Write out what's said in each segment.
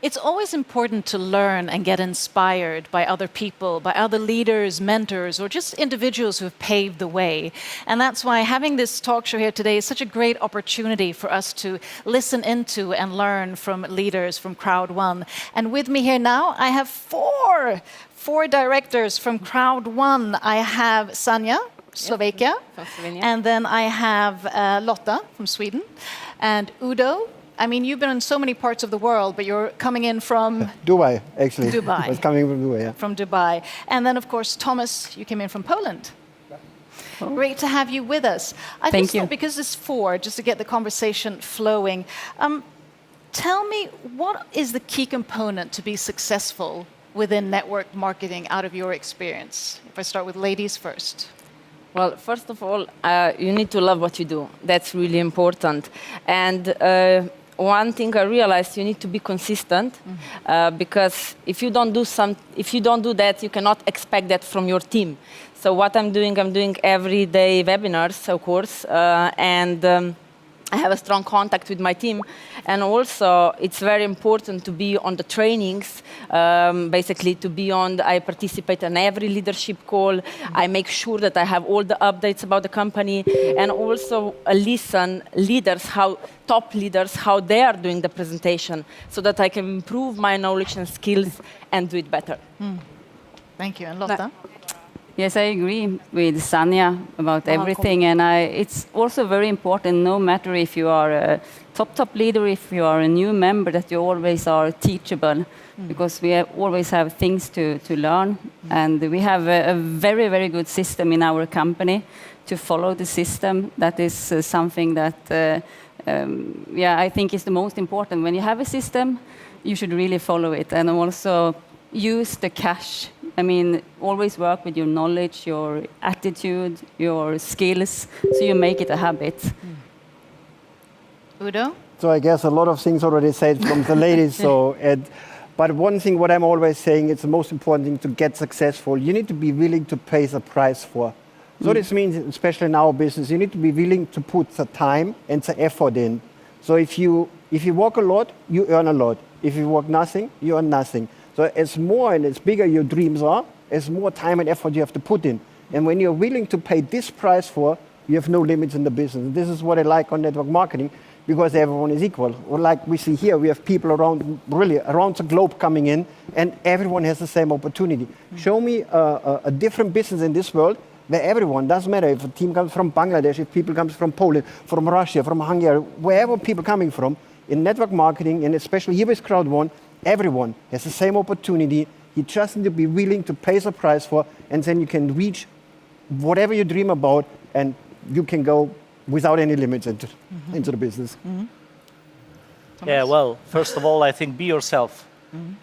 It's always important to learn and get inspired by other people, by other leaders, mentors, or just individuals who have paved the way. And that's why having this talk show here today is such a great opportunity for us to listen into and learn from leaders from Crowd1. And with me here now, I have four directors from Crowd1. I have Sanja, Slovakia, from Slovenia. And then I have Lotta from Sweden, and Udo. I mean, you've been in so many parts of the world, but you're coming in from... Dubai, actually. Dubai. I was coming from Dubai, yeah. From Dubai. And then, of course, Thomas, you came in from Poland. Oh. Great to have you with us. Thank you. Because it's four, just to get the conversation flowing, tell me, what is the key component to be successful within network marketing out of your experience? If I start with ladies first. Well, first of all, you need to love what you do. That's really important. And one thing I realized, you need to be consistent, because if you don't do that, you cannot expect that from your team. So what I'm doing every day webinars, of course, and I have a strong contact with my team. And also, it's very important to be on the trainings, basically to be on, I participate in every leadership call. I make sure that I have all the updates about the company, and also listen top leaders, how they are doing the presentation, so that I can improve my knowledge and skills and do it better. Thank you. And Lotta? Yes, I agree with Sanja about everything, and it's also very important, no matter if you are a top leader, if you are a new member, that you always are teachable, because we always have things to learn, and we have a very, very good system in our company to follow the system. That is something that, I think is the most important. When you have a system, you should really follow it, and also use the cash. I mean, always work with your knowledge, your attitude, your skills, so you make it a habit. Udo? So I guess a lot of things already said from the ladies. But one thing, what I'm always saying, it's the most important thing to get successful. You need to be willing to pay the price for. So this means, especially in our business, you need to be willing to put the time and the effort in. So if you work a lot, you earn a lot. If you work nothing, you earn nothing. So as more and as bigger your dreams are, as more time and effort you have to put in. And when you're willing to pay this price for, you have no limits in the business. And this is what I like on network marketing, because everyone is equal. Or like we see here, we have people around the globe coming in, and everyone has the same opportunity. Show me a different business in this world where everyone, doesn't matter if a team comes from Bangladesh, if people comes from Poland, from Russia, from Hungary, wherever people coming from, in network marketing, and especially here with Crowd1, everyone has the same opportunity. You just need to be willing to pay the price for, and then you can reach whatever you dream about, and you can go without any limits into the business. Yeah, well, first of all, I think be yourself.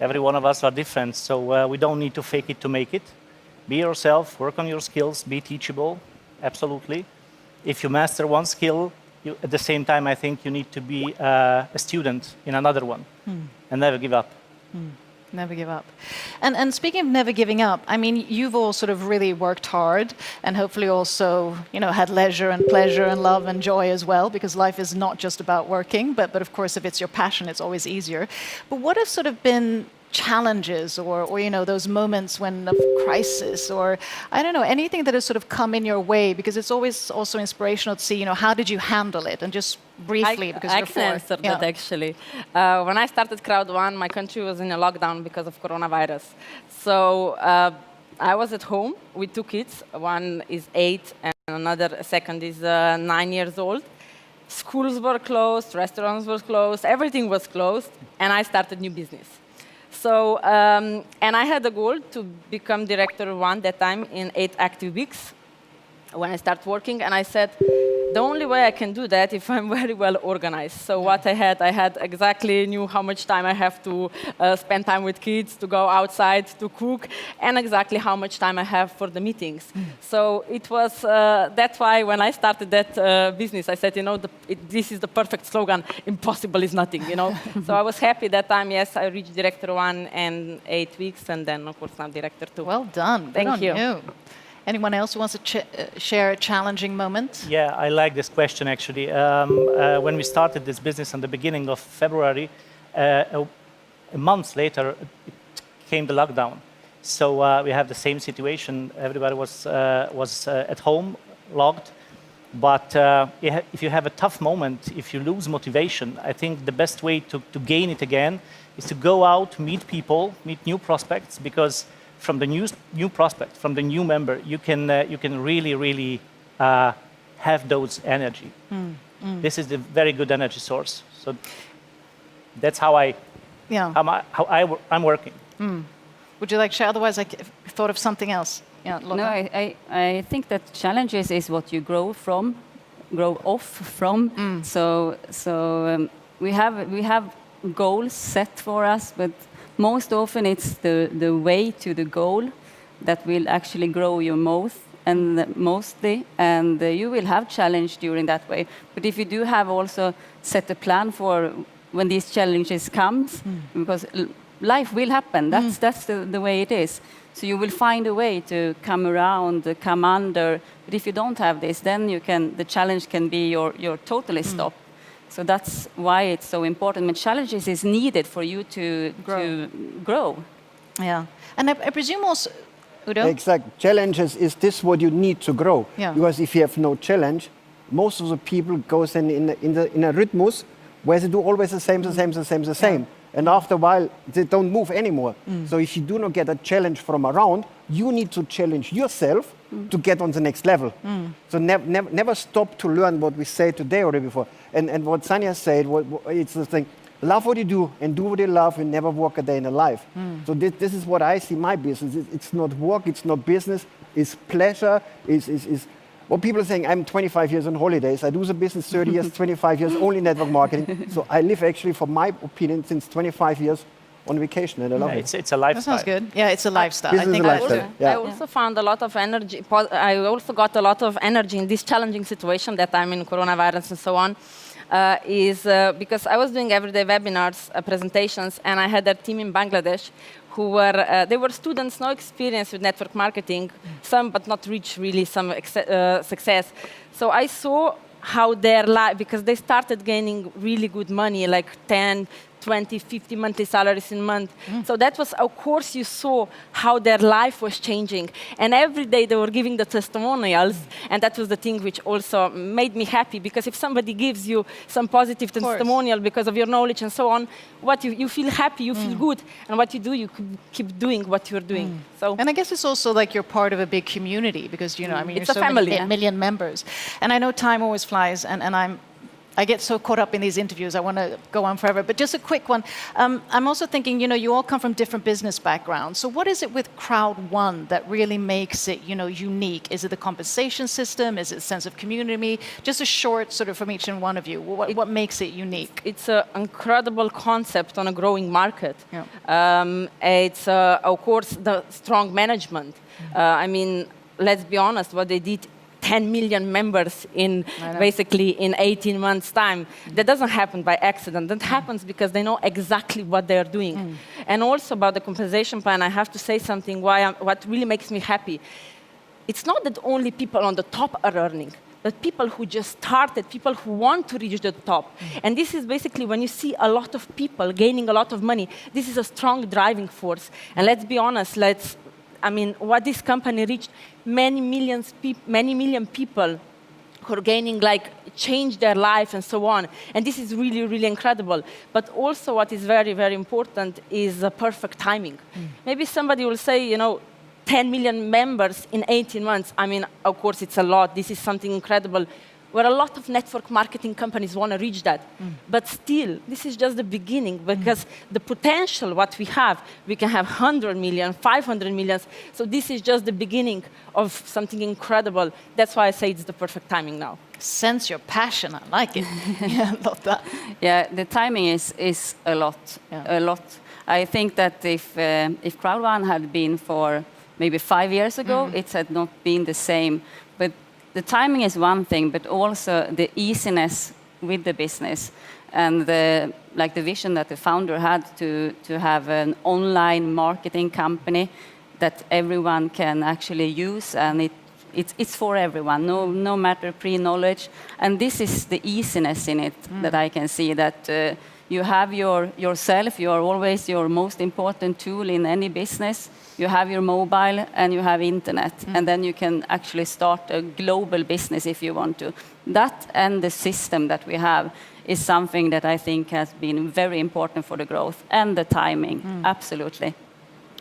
Every one of us are different, so we don't need to fake it to make it. Be yourself, work on your skills, be teachable, absolutely. If you master one skill, at the same time, I think you need to be a student in another one. And never give up. Never give up. And speaking of never giving up, I mean, you've all sort of really worked hard, and hopefully also, had leisure and pleasure and love and joy as well, because life is not just about working, but of course, if it's your passion, it's always easier. But what have sort of been challenges or those moments when of crisis, or I don't know, anything that has sort of come in your way, because it's always also inspirational to see, how did you handle it? And just briefly, because I you're can answer that actually. When I started Crowd1, my country was in a lockdown because of coronavirus. So I was at home with two kids. One is 8 and another second is 9 years old. Schools were closed, restaurants were closed, everything was closed, and I started new business. So, and I had a goal to become director one that time in 8 active weeks when I start working, and I said, the only way I can do that if I'm very well organized. So what I had exactly knew how much time I have to spend time with kids, to go outside, to cook, and exactly how much time I have for the meetings. So it was, that's why when I started that business, I said, this is the perfect slogan, impossible is nothing, So I was happy that time, yes, I reached director one in 8 weeks, and then, of course, now director two. Well done. Thank you. Anyone else who wants to share a challenging moment? Yeah, I like this question, actually. When we started this business in the beginning of February, a months later, it came the lockdown. So we have the same situation. Everybody was at home, logged. But if you have a tough moment, if you lose motivation, I think the best way to gain it again is to go out, meet people, meet new prospects, because from the new prospect, from the new member, you can really have those energy. This is a very good energy source. So that's how I'm working. Would you like to share? Otherwise, I thought of something else. Yeah, no, I think that challenges is what you grow off from. So we have goals set for us, but most often it's the way to the goal that will actually grow you mostly, and you will have challenge during that way. But if you do have also set a plan for when these challenges comes, because life will happen. That's the way it is. So you will find a way to come around, come under. But if you don't have this, then the challenge can be your totally stop. So that's why it's so important. But challenges is needed for you to grow. Yeah, and I presume also, Udo? Exact. Challenges is this what you need to grow. Yeah. Because if you have no challenge, most of the people goes in a rhythmus where they do always the same. And after a while, they don't move anymore. So if you do not get a challenge from around, you need to challenge yourself to get on the next level. So never stop to learn what we said today or before. And what Sanja said, it's the thing, love what you do and do what you love and never work a day in your life. So this is what I see my business. It's not work, it's not business, it's pleasure, is what people are saying, I'm 25 years on holidays. I do the business 30 years, 25 years, only network marketing. So I live actually, for my opinion, since 25 years on vacation, and I love it. It's a lifestyle. That sounds good. Yeah, it's a lifestyle. This is a lifestyle. I also found a lot of energy. I also got a lot of energy in this challenging situation that I'm in, coronavirus and so on. Because I was doing everyday webinars, presentations, and I had a team in Bangladesh who they were students, no experience with network marketing, some but not reach really some success. So I saw how their life, because they started gaining really good money, like 10, 20, 50 monthly salaries in a month. So that was, of course, you saw how their life was changing. And every day they were giving the testimonials. And that was the thing which also made me happy. Because if somebody gives you some positive testimonial because of your knowledge and so on, you feel happy, you feel good. And what you do, you keep doing what you're doing. So, and I guess it's also like you're part of a big community because, you know, I mean, it's you're a so family, many million members. And I know time always flies, and I get so caught up in these interviews, I want to go on forever. But just a quick one. I'm also thinking, you know, you all come from different business backgrounds. So what is it with Crowd1 that really makes it, you know, unique? Is it the compensation system? Is it a sense of community? Just a short sort of from each and one of you. What makes it unique? It's an incredible concept on a growing market. Yeah. It's, of course, the strong management. I mean, let's be honest, what they did, 10 million members basically in 18 months' time. That doesn't happen by accident. That happens because they know exactly what they're doing. And also about the compensation plan, I have to say something what really makes me happy. It's not that only people on the top are earning, but people who just started, people who want to reach the top. And this is basically when you see a lot of people gaining a lot of money, this is a strong driving force. And let's be honest, I mean, what this company reached, many million people who are gaining, like, change their life and so on. And this is really, really incredible. But also what is very, very important is perfect timing. Maybe somebody will say, you know, 10 million members in 18 months. I mean, of course, it's a lot. This is something incredible. Where a lot of network marketing companies want to reach that. But still, this is just the beginning, because the potential what we can have 100 million, 500 million. So this is just the beginning of something incredible. That's why I say it's the perfect timing now. Sense your passion. I like it. Yeah, I love that. Yeah, the timing is a lot, a lot. I think that if Crowd1 had been for maybe 5 years ago, it had not been the same. But the timing is one thing, but also the easiness with the business and the vision that the founder had to have an online marketing company that everyone can actually use, and it's for everyone, no matter pre-knowledge. And this is the easiness in it that I can see, that You have yourself, you are always your most important tool in any business. You have your mobile and you have internet, and then you can actually start a global business if you want to. That and the system that we have is something that I think has been very important for the growth, and the timing, absolutely.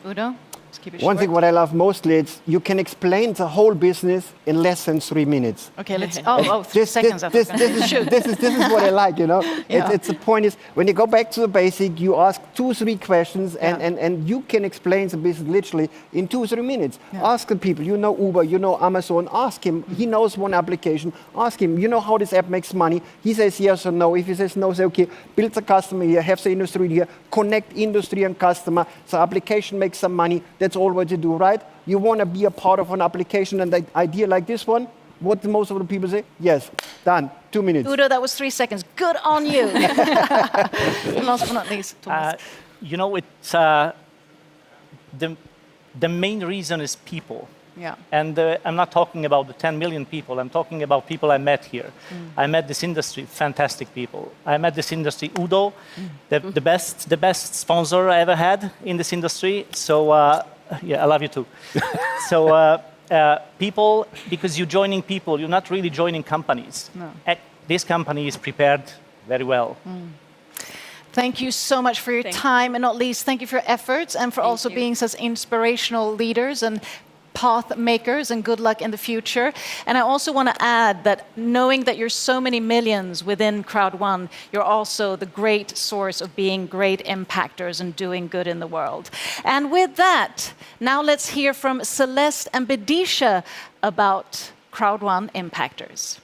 Udo? Let's keep it One short. thing what I love mostly is you can explain the whole business in less than 3 minutes. Okay, let's. 3 seconds. I This, thought. this is what I like, you know. Yeah. It's the point is when you go back to the basic, you ask 2-3 questions, and you can explain the business literally in 2-3 minutes. Yeah. Ask the people, you know Uber, you know Amazon. Ask him. He knows one application. Ask him, you know how this app makes money. He says yes or no. If he says no, say okay, build the customer here, have the industry here, connect industry and customer. The application makes some money. That's all what you do, right? You want to be a part of an application and an idea like this one. What do most of the people say? Yes, done. 2 minutes. Udo, that was 3 seconds. Good on you. And last but not least, Thomas. You know, it's the main reason is people. Yeah. And I'm not talking about the 10 million people. I'm talking about people I met here. I met this industry, fantastic people. I met this industry, Udo, the best sponsor I ever had in this industry. So yeah, I love you too. So people, because you're joining people, you're not really joining companies. No. This company is prepared very well. Thank you so much for your time, and not least, thank you for your efforts and for also being such inspirational leaders and path makers, and good luck in the future. And I also want to add that knowing that you're so many millions within Crowd1, you're also the great source of being great impactors and doing good in the world. And with that, now let's hear from Celeste and Bedisha about Crowd1 impactors.